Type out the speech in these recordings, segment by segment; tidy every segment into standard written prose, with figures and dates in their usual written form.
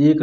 1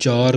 4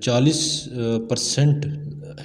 40%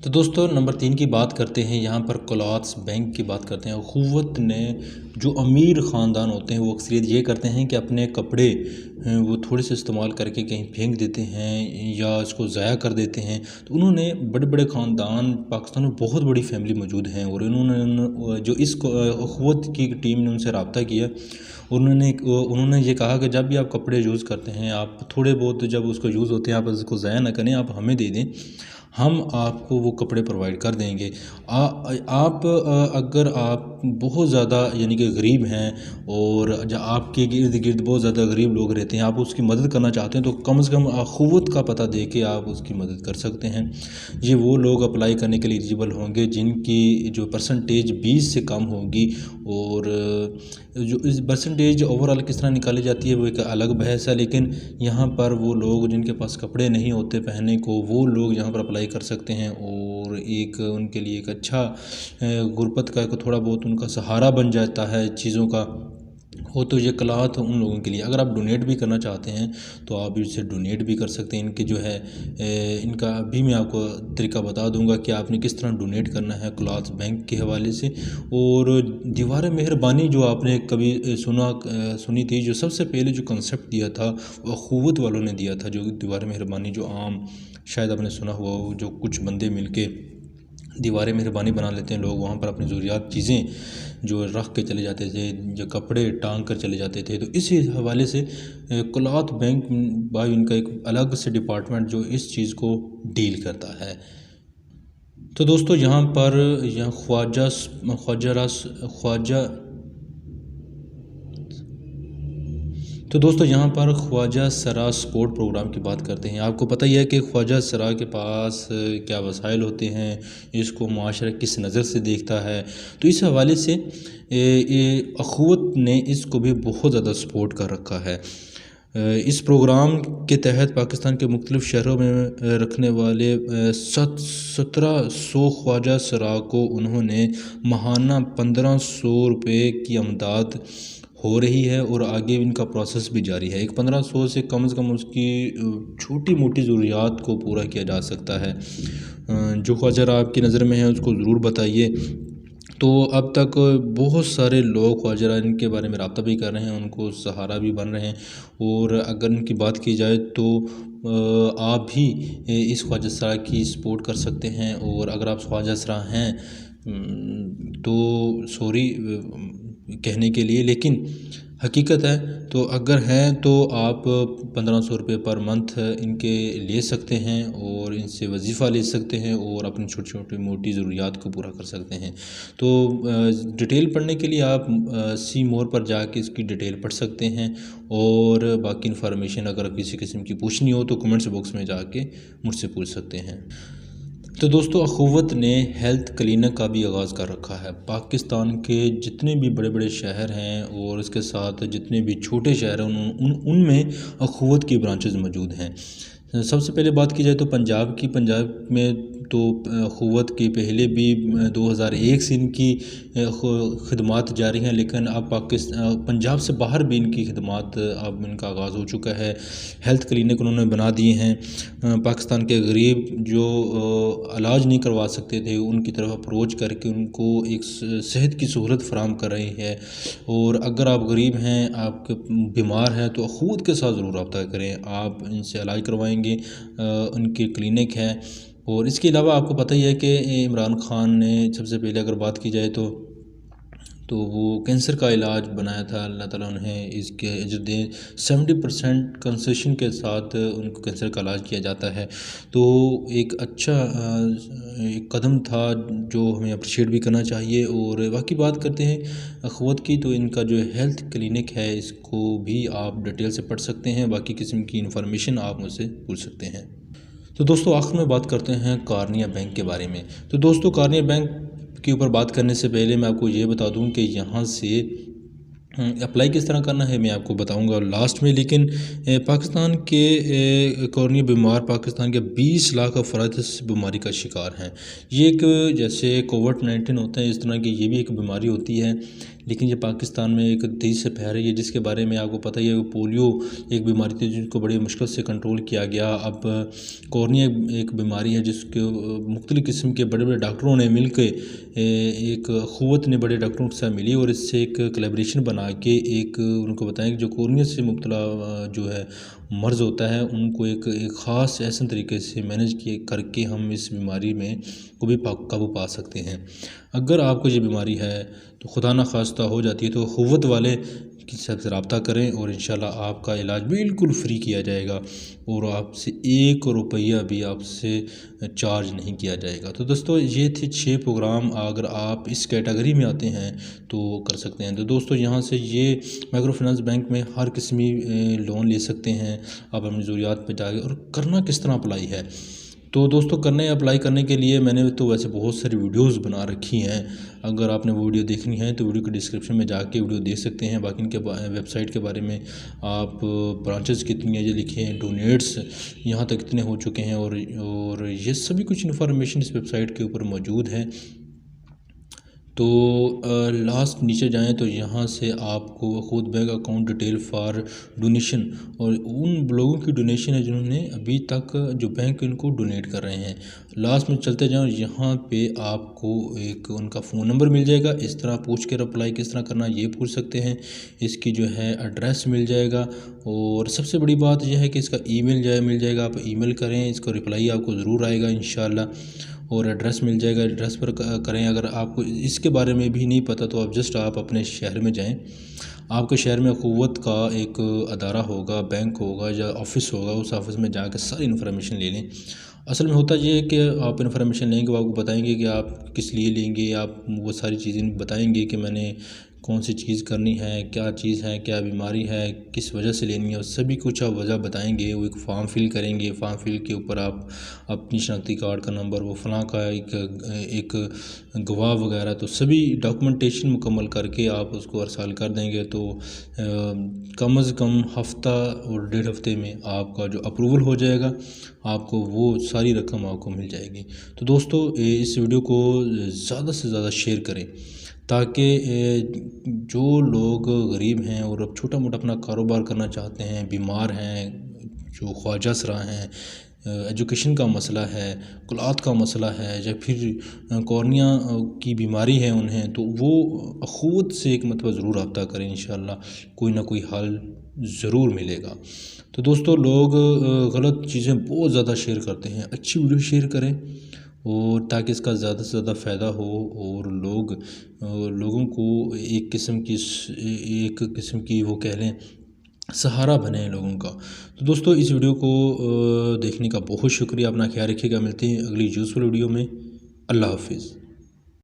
تو دوستو نمبر 3 کی بات کرتے ہیں، یہاں پر کلاتھس بینک کی بات کرتے ہیں۔ اخوت نے جو امیر خاندان ہوتے ہیں وہ اکثریت یہ کرتے ہیں کہ اپنے کپڑے وہ تھوڑے سے استعمال کر کے کہیں پھینک دیتے ہیں یا اس کو ضائع کر دیتے ہیں۔ تو انہوں نے بڑے بڑے خاندان پاکستان میں بہت بڑی فیملی موجود ہیں، اور انہوں نے جو اس اخوت کی ٹیم نے ان سے رابطہ کیا، انہوں نے یہ کہا کہ جب بھی آپ کپڑے یوز کرتے ہیں، آپ تھوڑے بہت جب اس کو یوز ہوتے ہیں آپ اس کو ضائع نہ کریں، آپ ہمیں دے دیں، ہم آپ کو وہ کپڑے پرووائڈ کر دیں گے۔ آپ اگر آپ بہت زیادہ یعنی کہ غریب ہیں اور آپ کے ارد گرد بہت زیادہ غریب لوگ رہتے ہیں، آپ اس کی مدد کرنا چاہتے ہیں، تو کم سے کم اخوت کا پتہ دے کے آپ اس کی مدد کر سکتے ہیں۔ یہ وہ لوگ اپلائی کرنے کے لیے ایلیجیبل ہوں گے جن کی جو پرسنٹیج 20 سے کم ہوگی، اور جو اس پرسنٹیج اوورآل کس طرح نکالی جاتی ہے وہ ایک الگ بحث ہے، لیکن یہاں پر وہ لوگ جن کے پاس کپڑے نہیں ہوتے پہننے کو، وہ لوگ یہاں پر اپلائی کر سکتے ہیں، اور ایک ان کے لیے ایک اچھا غربت کا ایک تھوڑا بہت ان کا سہارا بن جاتا ہے چیزوں کا ہو۔ تو یہ کلاتھ ان لوگوں کے لیے، اگر آپ ڈونیٹ بھی کرنا چاہتے ہیں تو آپ اسے ڈونیٹ بھی کر سکتے ہیں۔ ان کے جو ہے ان کا ابھی میں آپ کو طریقہ بتا دوں گا کہ آپ نے کس طرح ڈونیٹ کرنا ہے کلاتھ بینک کے حوالے سے۔ اور دیوار مہربانی جو آپ نے کبھی سنی تھی، جو سب سے پہلے جو کنسیپٹ دیا تھا وہ اخوت والوں نے دیا تھا، جو دیوار مہربانی جو عام شاید آپ نے سنا ہوا ہو، جو کچھ بندے مل کے دیوار مہربانی بنا لیتے ہیں، لوگ وہاں پر اپنی ضروریات چیزیں جو رکھ کے چلے جاتے تھے، جو کپڑے ٹانگ کر چلے جاتے تھے۔ تو اسی حوالے سے کلاتھ بینک بھائی ان کا ایک الگ سے ڈپارٹمنٹ جو اس چیز کو ڈیل کرتا ہے۔ تو دوستو یہاں پر خواجہ سرا سپورٹ پروگرام کی بات کرتے ہیں۔ آپ کو پتہ ہی ہے کہ خواجہ سرا کے پاس کیا وسائل ہوتے ہیں، اس کو معاشرہ کس نظر سے دیکھتا ہے، تو اس حوالے سے اخوت نے اس کو بھی بہت زیادہ سپورٹ کر رکھا ہے۔ اس پروگرام کے تحت پاکستان کے مختلف شہروں میں رکھنے والے 1700 خواجہ سرا کو انہوں نے ماہانہ 1500 روپے کی امداد ہو رہی ہے، اور آگے ان کا پروسیس بھی جاری ہے۔ ایک 1500 سے کم اس کی چھوٹی موٹی ضروریات کو پورا کیا جا سکتا ہے۔ جو خواجہ آپ کی نظر میں ہے اس کو ضرور بتائیے۔ تو اب تک بہت سارے لوگ خواجہ ان کے بارے میں رابطہ بھی کر رہے ہیں، ان کو سہارا بھی بن رہے ہیں، اور اگر ان کی بات کی جائے تو آپ بھی اس خواجہ سرا کی سپورٹ کر سکتے ہیں، اور اگر آپ خواجہ سرا ہیں تو سوری کہنے کے لیے، لیکن حقیقت ہے، تو اگر ہیں تو آپ 1500 روپے پر منتھ ان کے لے سکتے ہیں، اور ان سے وظیفہ لے سکتے ہیں، اور اپنی چھوٹی موٹی ضروریات کو پورا کر سکتے ہیں۔ تو ڈیٹیل پڑھنے کے لیے آپ سی مور پر جا کے اس کی ڈیٹیل پڑھ سکتے ہیں، اور باقی انفارمیشن اگر کسی قسم کی پوچھنی ہو تو کمنٹس باکس میں جا کے مجھ سے پوچھ سکتے ہیں۔ تو دوستو اخوت نے ہیلتھ کلینک کا بھی آغاز کر رکھا ہے۔ پاکستان کے جتنے بھی بڑے بڑے شہر ہیں اور اس کے ساتھ جتنے بھی چھوٹے شہر ہیں ان میں اخوت کی برانچز موجود ہیں۔ سب سے پہلے بات کی جائے تو پنجاب میں تو اخوت کی پہلے بھی 2001 سے ان کی خدمات جاری ہیں، لیکن اب پنجاب سے باہر بھی ان کی خدمات اب ان کا آغاز ہو چکا ہے۔ ہیلتھ کلینک انہوں نے بنا دیے ہیں۔ پاکستان کے غریب جو علاج نہیں کروا سکتے تھے ان کی طرف اپروچ کر کے ان کو ایک صحت کی سہولت فراہم کر رہی ہے، اور اگر آپ غریب ہیں، آپ بیمار ہیں، تو اخوت کے ساتھ ضرور رابطہ کریں، آپ ان سے علاج کروائیں گے۔ ان کی کلینک ہے، اور اس کے علاوہ آپ کو پتہ ہی ہے کہ عمران خان نے سب سے پہلے اگر بات کی جائے تو وہ کینسر کا علاج بنایا تھا، اللہ تعالیٰ انہیں اس کے اجر دیں۔ 70% کنسیشن کے ساتھ ان کو کینسر کا علاج کیا جاتا ہے، تو ایک اچھا ایک قدم تھا جو ہمیں اپریشیٹ بھی کرنا چاہیے۔ اور باقی بات کرتے ہیں اخوت کی، تو ان کا جو ہیلتھ کلینک ہے اس کو بھی آپ ڈیٹیل سے پڑھ سکتے ہیں، باقی قسم کی انفارمیشن آپ مجھ سے پوچھ سکتے ہیں۔ تو دوستو آخر میں بات کرتے ہیں کارنیہ بینک کے بارے میں۔ تو دوستو کارنیہ بینک کے اوپر بات کرنے سے پہلے میں آپ کو یہ بتا دوں کہ یہاں سے اپلائی کس طرح کرنا ہے میں آپ کو بتاؤں گا لاسٹ میں، لیکن پاکستان کے کارنیہ بیمار پاکستان کے 20 لاکھ افراد اس بیماری کا شکار ہیں۔ یہ ایک جیسے کووڈ-19 ہوتا ہے، اس طرح کی یہ بھی ایک بیماری ہوتی ہے لیکن یہ پاکستان میں ایک تیزی سے پھیل رہی ہے، جس کے بارے میں آپ کو پتہ ہی ہے کہ پولیو ایک بیماری تھی جن کو بڑی مشکل سے کنٹرول کیا گیا۔ اب کورنیا ایک بیماری ہے جس کے مختلف قسم کے بڑے بڑے ڈاکٹروں نے مل کے ایک قوت نے بڑے ڈاکٹروں کے ساتھ ملی اور اس سے ایک کلیبریشن بنا کے ایک ان کو بتائیں کہ جو کورنیا سے مبتلا جو ہے مرض ہوتا ہے ان کو ایک خاص ایسے طریقے سے مینیج کر کے ہم اس بیماری میں کو بھی قابو پا سکتے ہیں۔ اگر آپ کو یہ بیماری ہے تو خدا نخواستہ ہو جاتی ہے تو قوت والے کے ساتھ رابطہ کریں اور انشاءاللہ آپ کا علاج بالکل فری کیا جائے گا اور آپ سے 1 روپیہ بھی آپ سے چارج نہیں کیا جائے گا۔ تو دوستو یہ تھے 6 پروگرام، اگر آپ اس کیٹیگری میں آتے ہیں تو کر سکتے ہیں۔ تو دوستو یہاں سے یہ مائیکرو فنانس بینک میں ہر قسمی لون لے سکتے ہیں آپ اپنی ضروریات پہ جا کے۔ اور کرنا کس طرح اپلائی ہے تو دوستو اپلائی کرنے کے لیے میں نے تو ویسے بہت ساری ویڈیوز بنا رکھی ہیں، اگر آپ نے وہ ویڈیو دیکھنی ہے تو ویڈیو کے ڈسکرپشن میں جا کے ویڈیو دیکھ سکتے ہیں۔ باقی ان کے ویب سائٹ کے بارے میں آپ برانچز کتنی ہیں یہ لکھیں، ڈونیٹس یہاں تک کتنے ہو چکے ہیں اور یہ سبھی کچھ انفارمیشن اس ویب سائٹ کے اوپر موجود ہے۔ تو لاسٹ نیچے جائیں تو یہاں سے آپ کو خود bank account detail for donation اور ان لوگوں کی ڈونیشن ہے جنہوں نے ابھی تک جو بینک ان کو ڈونیٹ کر رہے ہیں۔ لاسٹ میں چلتے جائیں اور یہاں پہ آپ کو ایک ان کا فون نمبر مل جائے گا، اس طرح پوچھ کے اپلائی کس طرح کرنا یہ پوچھ سکتے ہیں۔ اس کی جو ہے ایڈریس مل جائے گا اور سب سے بڑی بات یہ ہے کہ اس کا ای میل مل جائے گا، آپ ای میل کریں، اس کا رپلائی آپ کو ضرور آئے گا انشاءاللہ، اور ایڈریس مل جائے گا، ایڈریس پر کریں۔ اگر آپ کو اس کے بارے میں بھی نہیں پتہ تو آپ اپنے شہر میں جائیں، آپ کے شہر میں قوت کا ایک ادارہ ہوگا، بینک ہوگا یا آفس ہوگا، اس آفس میں جا کے ساری انفارمیشن لے لیں۔ اصل میں ہوتا یہ ہے کہ آپ انفارمیشن لیں گے، وہ آپ کو بتائیں گے کہ آپ کس لیے لیں گے، آپ وہ ساری چیزیں بتائیں گے کہ میں نے کون سی چیز کرنی ہے، کیا چیز ہے، کیا بیماری ہے، کس وجہ سے لینی ہے، سبھی کچھ آپ وجہ بتائیں گے۔ وہ ایک فارم فل کریں گے، فارم فل کے اوپر آپ اپنی شناختی کارڈ کا نمبر، وہ فلاں کا ایک گواہ وغیرہ، تو سبھی ڈاکومنٹیشن مکمل کر کے آپ اس کو ارسال کر دیں گے تو کم از کم ہفتہ اور 1.5 ہفتے میں آپ کا جو اپروول ہو جائے گا، آپ کو وہ ساری رقم آپ کو مل جائے گی۔ تو دوستو اس ویڈیو کو زیادہ سے زیادہ شیئر کریں تاکہ جو لوگ غریب ہیں اور اب چھوٹا موٹا اپنا کاروبار کرنا چاہتے ہیں، بیمار ہیں، جو خواجہ سرا ہیں، ایجوکیشن کا مسئلہ ہے، کلات کا مسئلہ ہے یا پھر کورنیا کی بیماری ہے انہیں، تو وہ خود سے ایک مرتبہ ضرور رابطہ کریں، انشاءاللہ کوئی نہ کوئی حل ضرور ملے گا۔ تو دوستو لوگ غلط چیزیں بہت زیادہ شیئر کرتے ہیں، اچھی ویڈیو شیئر کریں اور تاکہ اس کا زیادہ سے زیادہ فائدہ ہو اور لوگوں کو ایک قسم کی وہ کہہ لیں سہارا بنے لوگوں کا۔ تو دوستو اس ویڈیو کو دیکھنے کا بہت شکریہ، اپنا خیال رکھیے گا، ملتے ہیں اگلی یوزفل ویڈیو میں، اللہ حافظ۔